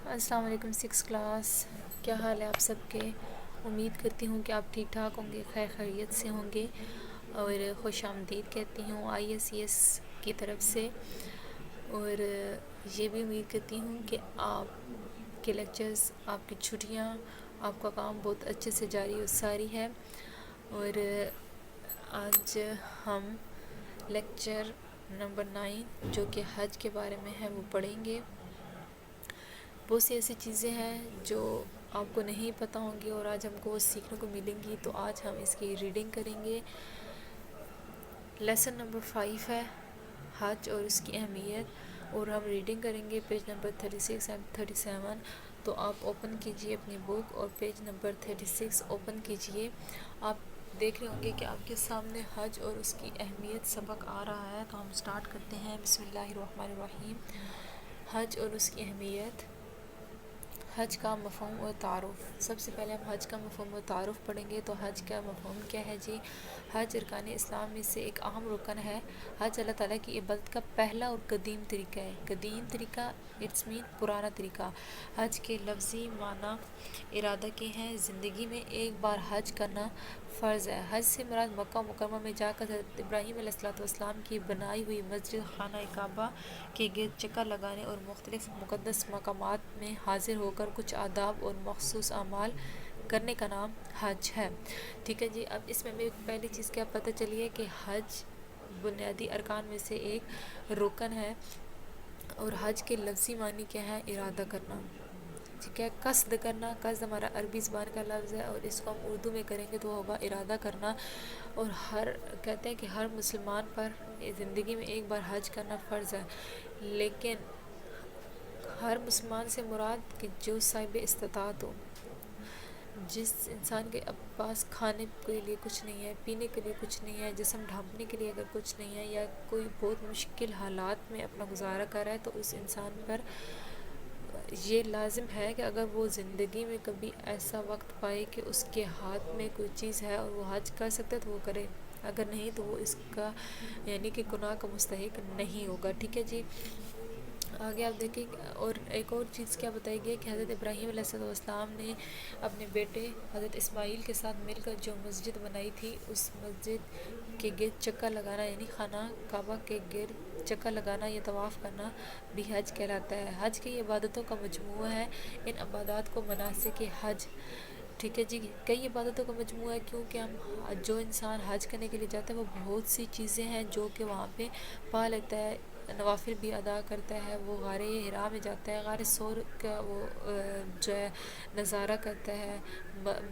السلام علیکم six class, کیا حال ہے آپ سب کے؟ امید کرتی ہوں کہ آپ ٹھیک ٹھاک ہوں گے، خیر خیریت سے ہوں گے، اور خوش آمدید کہتی ہوں ISES کی طرف سے۔ اور یہ بھی امید کرتی ہوں کہ آپ کے لیکچرز، آپ کی چھٹیاں، آپ کا کام بہت اچھے سے جاری و ساری ہے۔ اور آج ہم لیکچر نمبر 9 جو کہ حج کے بارے میں ہے وہ پڑھیں گے۔ بہت سی ایسی چیزیں ہیں جو آپ کو نہیں پتہ ہوں گی اور آج ہم کو سیکھنے کو ملیں گی، تو آج ہم اس کی ریڈنگ کریں گے۔ لیسن نمبر 5 ہے حج اور اس کی اہمیت، اور ہم ریڈنگ کریں گے پیج نمبر 36 اینڈ 37۔ تو آپ اوپن کیجئے اپنی بک اور پیج نمبر 36 اوپن کیجئے۔ آپ دیکھ رہے ہوں گے کہ آپ کے سامنے حج اور اس کی اہمیت سبق آ رہا ہے، تو ہم سٹارٹ کرتے ہیں۔ بسم اللہ الرحمن الرحیم۔ حج اور اس کی اہمیت۔ حج کا مفہوم و تعارف۔ سب سے پہلے ہم حج کا مفہوم و تعارف پڑھیں گے۔ تو حج کا مفہوم کیا ہے جی؟ حج ارکان اسلام میں سے ایک اہم رکن ہے۔ حج اللہ تعالیٰ کی عبادت کا پہلا اور قدیم طریقہ ہے۔ قدیم طریقہ اٹس مین پرانا طریقہ۔ حج کے لفظی معنی ارادہ کے ہیں، زندگی میں ایک بار حج کرنا فرض ہے۔ حج سے مراد مکہ مکرمہ میں جا کر حضرت ابراہیم علیہ السلام کی بنائی ہوئی مسجد خانہ کعبہ کے گرد چکر لگانے اور مختلف مقدس مقامات میں حاضر ہو کر کچھ آداب اور مخصوص اعمال کرنے کا نام حج ہے۔ ٹھیک ہے جی، اب اس میں ہمیں پہلی چیز کیا پتہ چلی ہے کہ حج بنیادی ارکان میں سے ایک رکن ہے، اور حج کے لفظی معنی کیا ہے؟ ارادہ کرنا۔ ٹھیک ہے، قصد کرنا۔ قصد ہمارا عربی زبان کا لفظ ہے، اور اس کو ہم اردو میں کریں گے تو ہوگا ارادہ کرنا۔ اور کہتے ہیں کہ ہر مسلمان پر زندگی میں ایک بار حج کرنا فرض ہے، لیکن ہر مسلمان سے مراد کہ جو صاحب استطاعت ہو، جس انسان کے پاس کھانے کے لیے کچھ نہیں ہے، پینے کے لیے کچھ نہیں ہے، جسم ڈھانپنے کے لیے اگر کچھ نہیں ہے، یا کوئی بہت مشکل حالات میں اپنا گزارا کر رہا ہے، تو اس انسان پر یہ لازم ہے کہ اگر وہ زندگی میں کبھی ایسا وقت پائے کہ اس کے ہاتھ میں کوئی چیز ہے اور وہ حج کر سکتا ہے تو وہ کرے، اگر نہیں تو وہ اس کا یعنی کہ گناہ کا مستحق نہیں ہوگا۔ ٹھیک ہے جی، آگے آپ دیکھیں۔ اور ایک اور چیز کیا بتائی گئی کہ حضرت ابراہیم علیہ السلام نے اپنے بیٹے حضرت اسماعیل کے ساتھ مل کر جو مسجد بنائی تھی، اس مسجد کے گرد چکر لگانا یعنی خانہ کعبہ کے گرد چکر لگانا یا طواف کرنا بھی حج کہلاتا ہے۔ حج کی عبادتوں کا مجموعہ ہے۔ ان عبادات کو مناسک حج، ٹھیک ہے جی، کئی عبادتوں کا مجموعہ ہے، کیونکہ جو انسان حج کرنے کے لیے جاتا ہے وہ بہت سی چیزیں ہیں جو کہ وہاں پہ پا لیتا ہے، نوافل بھی ادا کرتا ہے، وہ غار حرا میں جاتا ہے، غار ثور کا وہ جو ہے نظارہ کرتا ہے،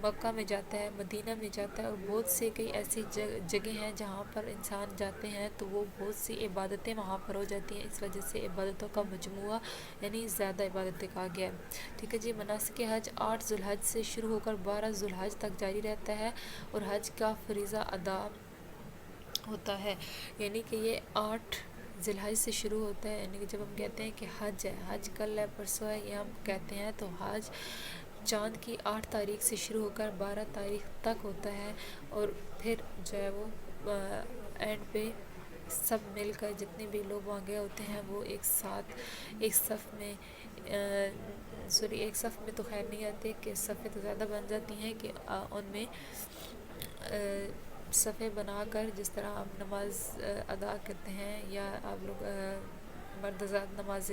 مکہ میں جاتا ہے، مدینہ میں جاتا ہے، اور بہت سے کئی ایسی جگہیں ہیں جہاں پر انسان جاتے ہیں تو وہ بہت سی عبادتیں وہاں پر ہو جاتی ہیں۔ اس وجہ سے عبادتوں کا مجموعہ یعنی زیادہ عبادتیں کہا گیا ہے۔ ٹھیک ہے جی، مناسک حج 8 ذوالحج سے شروع ہو کر 12 ذوالحج تک جاری رہتا ہے، اور حج کا فریضہ ادا ہوتا ہے، یعنی کہ یہ 8 ذی الحج سے شروع ہوتا ہے، یعنی کہ جب ہم کہتے ہیں کہ حج ہے، حج کل ہے، پرسوں ہے، یہ ہم کہتے ہیں، تو حج چاند کی 8 تاریخ سے شروع ہو کر 12 تاریخ تک ہوتا ہے، اور پھر جو ہے وہ اینڈ پہ سب مل کر جتنے بھی لوگ وہاں گئے ہوتے ہیں وہ ایک ساتھ ایک صف میں ایک صف میں تو خیر نہیں آتے کہ صفیں تو زیادہ بن جاتی ہیں کہ ان میں صفیں بنا کر جس طرح ہم نماز ادا کرتے ہیں، یا آپ لوگ مرد حضرات نماز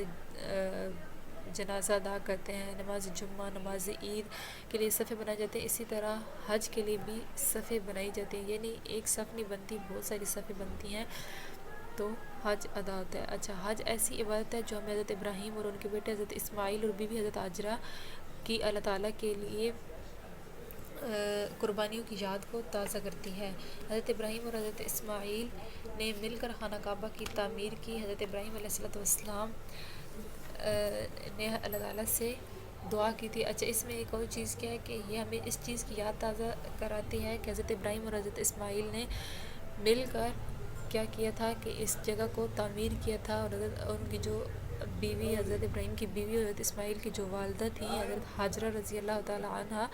جنازہ ادا کرتے ہیں، نماز جمعہ، نماز عید کے لیے صفیں بنائی جاتی ہیں، اسی طرح حج کے لیے بھی صفیں بنائی جاتی ہیں، یعنی ایک صف نہیں بنتی، بہت ساری صفیں بنتی ہیں، تو حج ادا ہوتا ہے۔ اچھا، حج ایسی عبادت ہے جو ہمیں حضرت ابراہیم اور ان کے بیٹے حضرت اسماعیل اور بیوی حضرت ہاجرہ کی اللہ تعالیٰ کے لیے قربانیوں کی یاد کو تازہ کرتی ہے۔ حضرت ابراہیم اور حضرت اسماعیل نے مل کر خانہ کعبہ کی تعمیر کی۔ حضرت ابراہیم علیہ السلام نے اللہ تعالیٰ سے دعا کی تھی۔ اچھا، اس میں ایک اور چیز کیا ہے کہ یہ ہمیں اس چیز کی یاد تازہ کراتی ہے کہ حضرت ابراہیم اور حضرت اسماعیل نے مل کر کیا کیا تھا کہ اس جگہ کو تعمیر کیا تھا، اور ان کی جو بیوی حضرت ابراہیم کی بیوی اور حضرت اسماعیل کی جو والدہ تھیں حضرت ہاجرہ رضی اللہ تعالیٰ عنہ،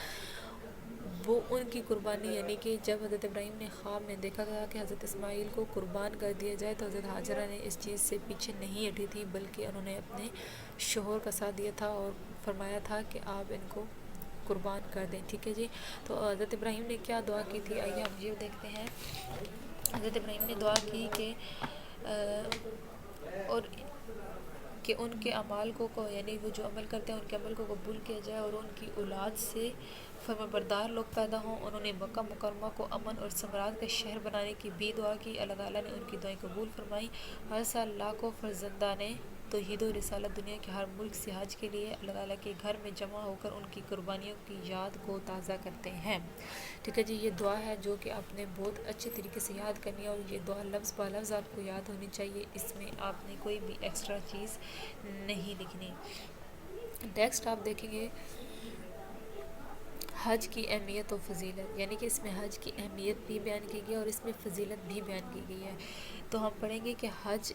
وہ ان کی قربانی، یعنی کہ جب حضرت ابراہیم نے خواب میں دیکھا تھا کہ حضرت اسماعیل کو قربان کر دیا جائے، تو حضرت ہاجرہ نے اس چیز سے پیچھے نہیں ہٹی تھی، بلکہ انہوں نے اپنے شوہر کا ساتھ دیا تھا اور فرمایا تھا کہ آپ ان کو قربان کر دیں. ٹھیک ہے جی. تو حضرت ابراہیم نے کیا دعا کی تھی, آئیے ہم یہ دیکھتے ہیں. حضرت ابراہیم نے دعا کی کہ اور کہ ان کے اعمال کو یعنی وہ جو عمل کرتے ہیں ان کے عمل کو قبول کیا جائے اور ان کی اولاد سے فرمانبردار لوگ پیدا ہوں. انہوں نے مکہ مکرمہ کو امن اور ثمرات کا شہر بنانے کی بھی دعا کی. اللہ تعالیٰ نے ان کی دعائیں قبول فرمائی. ہر سال لاکھوں فرزندان توحید و رسالت دنیا کے ہر ملک سے حج کے لیے اللہ تعالیٰ کے گھر میں جمع ہو کر ان کی قربانیوں کی یاد کو تازہ کرتے ہیں. ٹھیک ہے جی. یہ دعا ہے جو کہ آپ نے بہت اچھے طریقے سے یاد کرنی ہے, اور یہ دعا لفظ با لفظ آپ کو یاد ہونی چاہیے. اس میں آپ نے کوئی بھی ایکسٹرا چیز نہیں لکھنی. نیکسٹ آپ دیکھیں گے حج کی اہمیت و فضیلت, یعنی کہ اس میں حج کی اہمیت بھی بیان کی گئی ہے اور اس میں فضیلت بھی بیان کی گئی ہے. تو ہم پڑھیں گے کہ حج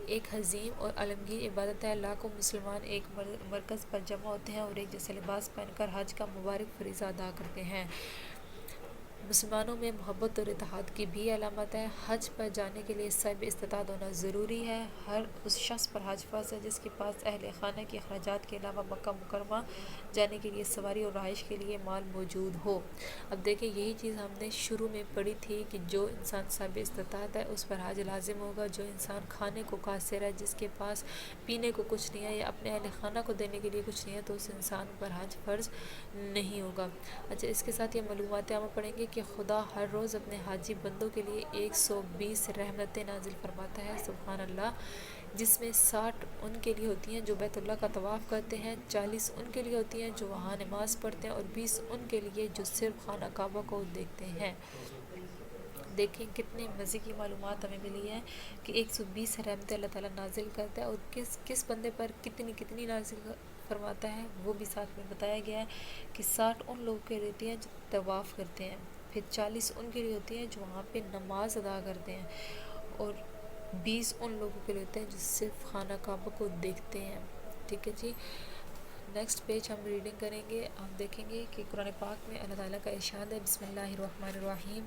ایک عظیم اور عالمگیر عبادت ہے. لاکھوں مسلمان ایک مرکز پر جمع ہوتے ہیں اور ایک جیسا لباس پہن کر حج کا مبارک فریضہ ادا کرتے ہیں. مسلمانوں میں محبت اور اتحاد کی بھی علامت ہے. حج پر جانے کے لیے صاحب استطاعت ہونا ضروری ہے. ہر اس شخص پر حج فرض ہے جس کے پاس اہل خانہ کے اخراجات کے علاوہ مکہ مکرمہ جانے کے لیے سواری اور رہائش کے لیے مال موجود ہو. اب دیکھیں یہی چیز ہم نے شروع میں پڑھی تھی کہ جو انسان صاحب استطاعت ہے اس پر حج لازم ہوگا. جو انسان کھانے کو قاصر ہے, جس کے پاس پینے کو کچھ نہیں ہے یا اپنے اہل خانہ کو دینے کے لیے کچھ نہیں ہے, تو اس انسان پر حج فرض نہیں ہوگا. اچھا, اس کے ساتھ یہ معلومات ہم پڑھیں گے کہ خدا ہر روز اپنے حاجی بندوں کے لیے 120 رحمتیں نازل فرماتا ہے. سبحان اللہ. جس میں 60 ان کے لیے ہوتی ہیں جو بیت اللہ کا طواف کرتے ہیں, 40 ان کے لیے ہوتی ہیں جو وہاں نماز پڑھتے ہیں, اور 20 ان کے لیے جو صرف خانہ کعبہ کو دیکھتے ہیں. دیکھیں کتنے مزے کی معلومات ہمیں ملی ہے کہ 120 رحمتیں اللہ تعالیٰ نازل کرتا ہے, اور کس بندے پر کتنی نازل فرماتا ہے وہ بھی ساتھ میں بتایا گیا ہے. کہ 60 ان لوگوں کے لیے ہوتی ہیں جو طواف کرتے ہیں, پھر 40 ان کے لیے ہوتی ہیں جو وہاں پہ نماز ادا کرتے ہیں, اور 20 ان لوگوں کے لیے ہوتے ہیں جو صرف خانہ کعبہ کو دیکھتے ہیں. ٹھیک ہے جی. نیکسٹ پیج ہم ریڈنگ کریں گے. آپ دیکھیں گے کہ قرآن پاک میں اللہ تعالیٰ کا ارشاد ہے, بسم اللہ الرحمن الرحیم,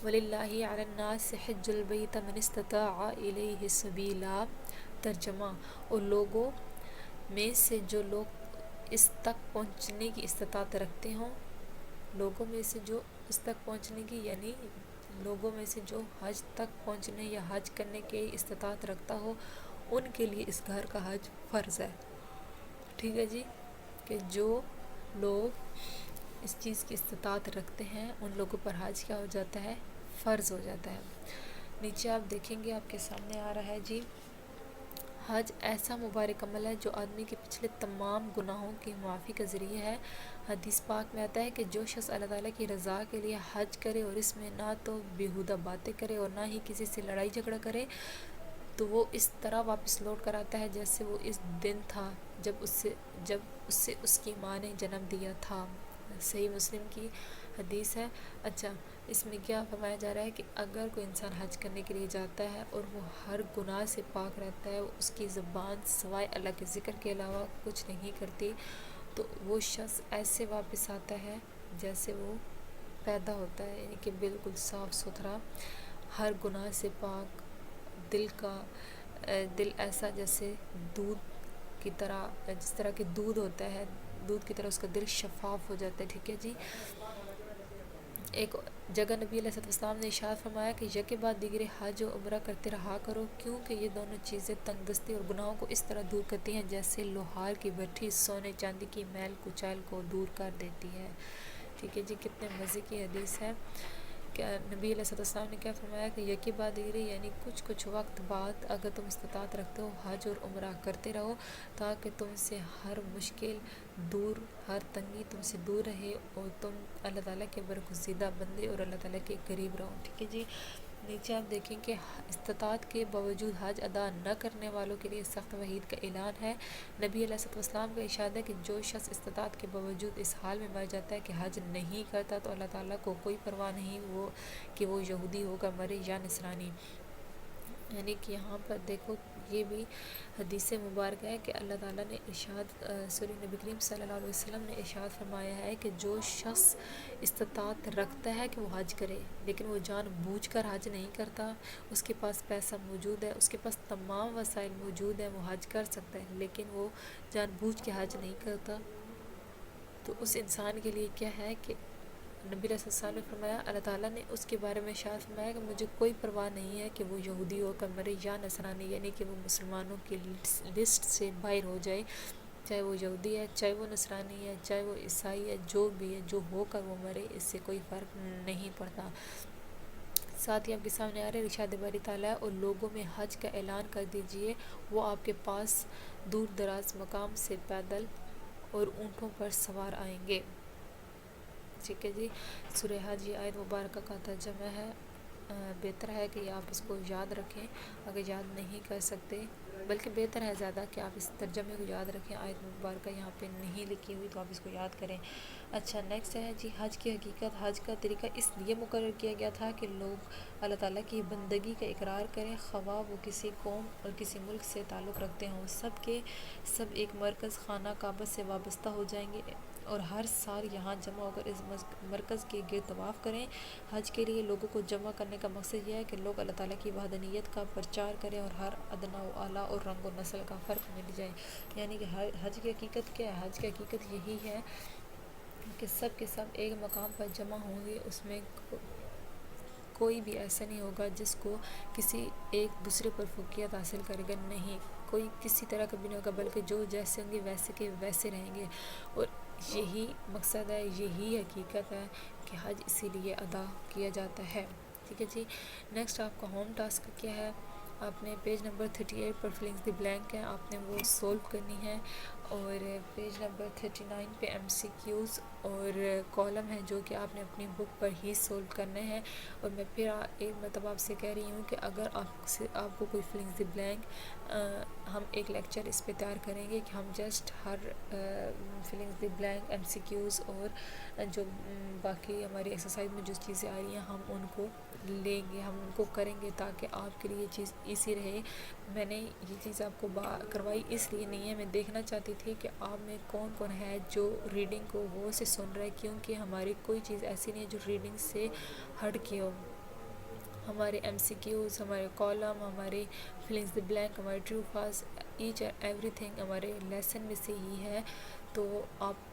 وَلِلَّهِ عَلَى النَّاسِ حِجُّ الْبَيْتِ مَنِ اسْتَطَاعَ إِلَيْهِ سَبِيلًا. ترجمہ, اور لوگوں میں سے جو لوگ اس تک پہنچنے کی استطاعت رکھتے ہوں, لوگوں میں سے جو اس تک پہنچنے کی یعنی لوگوں میں سے جو حج تک پہنچنے یا حج کرنے کی استطاعت رکھتا ہو, ان کے لیے اس گھر کا حج فرض ہے. ٹھیک ہے جی. کہ جو لوگ اس چیز کی استطاعت رکھتے ہیں ان لوگوں پر حج کیا ہو جاتا ہے, فرض ہو جاتا ہے. نیچے آپ دیکھیں گے آپ کے سامنے آ رہا ہے جی, حج ایسا مبارک عمل ہے جو آدمی کے پچھلے تمام گناہوں کی معافی کا ذریعہ ہے. حدیث پاک میں آتا ہے کہ جو شخص اللہ تعالیٰ کی رضا کے لیے حج کرے اور اس میں نہ تو بیہودہ باتیں کرے اور نہ ہی کسی سے لڑائی جھگڑا کرے, تو وہ اس طرح واپس لوٹ کر آتا ہے جیسے وہ اس دن تھا جب اس سے اس کی ماں نے جنم دیا تھا. صحیح مسلم کی حدیث ہے. اچھا, اس میں کیا فرمایا جا رہا ہے کہ اگر کوئی انسان حج کرنے کے لیے جاتا ہے اور وہ ہر گناہ سے پاک رہتا ہے, اس کی زبان سوائے اللہ کے ذکر کے علاوہ کچھ نہیں کرتی, تو وہ شخص ایسے واپس آتا ہے جیسے وہ پیدا ہوتا ہے, یعنی کہ بالکل صاف ستھرا, ہر گناہ سے پاک, دل ایسا جیسے دودھ کی طرح, جس طرح کہ دودھ ہوتا ہے, دودھ کی طرح اس کا دل شفاف ہو جاتا ہے. ٹھیک ہے جی. ایک جگہ نبی علیہ السلام نے ارشاد فرمایا کہ یکے بعد دیگرے حج و عمرہ کرتے رہا کرو, کیونکہ یہ دونوں چیزیں تنگ دستی اور گناہوں کو اس طرح دور کرتی ہیں جیسے لوہار کی بھٹی سونے چاندی کی میل کچیل کو دور کر دیتی ہے. ٹھیک ہے جی. کتنے مزے کی حدیث ہے. کہ نبی علیہ السلام نے کیا فرمایا کہ یکے بعد دیگرے یعنی کچھ وقت بعد اگر تم استطاعت رکھتے ہو حج اور عمرہ کرتے رہو, تاکہ تم سے ہر مشکل دور, ہر تنگی تم سے دور رہے اور تم اللہ تعالیٰ کے برگزیدہ بندے اور اللہ تعالیٰ کے قریب رہو. ٹھیک ہے جی. نیچے آپ دیکھیں کہ استطاعت کے باوجود حج ادا نہ کرنے والوں کے لیے سخت وعید کا اعلان ہے. نبی علیہ السلام کا ارشاد ہے کہ جو شخص استطاعت کے باوجود اس حال میں مر جاتا ہے کہ حج نہیں کرتا, تو اللہ تعالیٰ کو کوئی پرواہ نہیں کہ وہ یہودی ہوگا مرے یا نصرانی. یعنی کہ یہاں پر دیکھو یہ بھی حدیث مبارک ہے کہ اللہ تعالیٰ نے ارشاد سورہ نبی کریم صلی اللہ علیہ وسلم نے ارشاد فرمایا ہے کہ جو شخص استطاعت رکھتا ہے کہ وہ حج کرے لیکن وہ جان بوجھ کر حج نہیں کرتا، اس کے پاس پیسہ موجود ہے، اس کے پاس تمام وسائل موجود ہیں، وہ حج کر سکتا ہے لیکن وہ جان بوجھ کے حج نہیں کرتا، تو اس انسان کے لیے کیا ہے کہ نبی علیہ السلام نے فرمایا، اللہ تعالیٰ نے اس کے بارے میں ارشاد فرمایا کہ مجھے کوئی پرواہ نہیں ہے کہ وہ یہودی ہو کر مرے یا نصرانی، یعنی کہ وہ مسلمانوں کی لسٹ سے باہر ہو جائے، چاہے وہ یہودی ہے، چاہے وہ نصرانی ہے، چاہے وہ عیسائی ہے، جو بھی ہے، جو ہو کر وہ مرے، اس سے کوئی فرق نہیں پڑتا۔ ساتھ ہی آپ کے سامنے آ رہے ارشاد باری تعالیٰ، اور لوگوں میں حج کا اعلان کر دیجئے، وہ آپ کے پاس دور دراز مقام سے پیدل اور اونٹوں پر سوار آئیں گے۔ ٹھیک ہے جی، سورہ حج یہ آیت مبارکہ کا ترجمہ ہے۔ بہتر ہے کہ آپ اس کو یاد رکھیں، اگر یاد نہیں کر سکتے، بلکہ بہتر ہے زیادہ کہ آپ اس ترجمے کو یاد رکھیں۔ آیت مبارکہ یہاں پہ نہیں لکھی ہوئی تو آپ اس کو یاد کریں۔ اچھا، نیکسٹ ہے جی حج کی حقیقت۔ حج کا طریقہ اس لیے مقرر کیا گیا تھا کہ لوگ اللہ تعالیٰ کی بندگی کا اقرار کریں، خواہ وہ کسی قوم اور کسی ملک سے تعلق رکھتے ہوں، سب کے سب ایک مرکز خانہ کعبہ سے وابستہ ہو جائیں گے اور ہر سال یہاں جمع ہو کر اس مرکز کے گرد طواف کریں۔ حج کے لیے لوگوں کو جمع کرنے کا مقصد یہ ہے کہ لوگ اللہ تعالیٰ کی وحدانیت کا پرچار کریں اور ہر ادنیٰ و اعلیٰ اور رنگ و نسل کا فرق مٹ جائے۔ یعنی کہ حج کی حقیقت کیا ہے؟ حج کی حقیقت یہی ہے کہ سب کے سب ایک مقام پر جمع ہوں گے، اس میں کوئی بھی ایسا نہیں ہوگا جس کو کسی ایک دوسرے پر فوقیت حاصل کرے گا، نہیں، کوئی کسی طرح کا بھی نہیں ہوگا، بلکہ جو جیسے ہوں گے ویسے کے ویسے رہیں گے، اور یہی مقصد ہے، یہی حقیقت ہے کہ حج اسی لیے ادا کیا جاتا ہے۔ ٹھیک ہے جی، نیکسٹ آپ کا ہوم ٹاسک کیا ہے؟ آپ نے page number 38 per fillings the blank ہے، آپ نے وہ سولو کرنی ہے، اور پیج نمبر 39 پہ ایم سی کیوز اور کالم ہے جو کہ آپ نے اپنی بک پر ہی سولو کرنے ہیں۔ اور میں پھر ایک مرتبہ آپ سے کہہ رہی ہوں کہ اگر آپ کو کوئی فلنگس دی بلینک، ہم ایک لیکچر اس پہ تیار کریں گے کہ ہم just Hare fillings the blank, M C cues اور جو باقی ہماری ایکسرسائز میں جو چیزیں آ رہی ہیں ہم ان کو لیں گے، ہم ان کو کریں گے تاکہ آپ کے لیے یہ چیز ایزی رہے۔ میں نے یہ چیز آپ کو کروائی اس لیے نہیں ہے، میں دیکھنا چاہتی تھی کہ آپ میں کون کون ہے جو ریڈنگ کو غور سے سن رہے، کیونکہ ہماری کوئی چیز ایسی نہیں ہے جو ریڈنگ سے ہٹ کے ہو۔ ہمارے ایم سی کیوز، ہمارے کالم، ہمارے فلنگس دی بلینک، ہمارے true false, each and everything ہمارے لیسن میں سے ہی ہے، تو آپ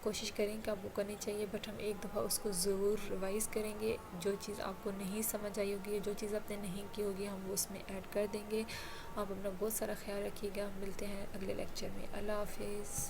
کوشش کریں کہ آپ کو کرنی چاہیے، بٹ ہم ایک دفعہ اس کو ضرور ریوائز کریں گے۔ جو چیز آپ کو نہیں سمجھ آئی ہوگی، جو چیز آپ نے نہیں کی ہوگی، ہم وہ اس میں ایڈ کر دیں گے۔ آپ اپنا بہت سارا خیال رکھیے گا، ملتے ہیں اگلے لیکچر میں۔ اللہ حافظ۔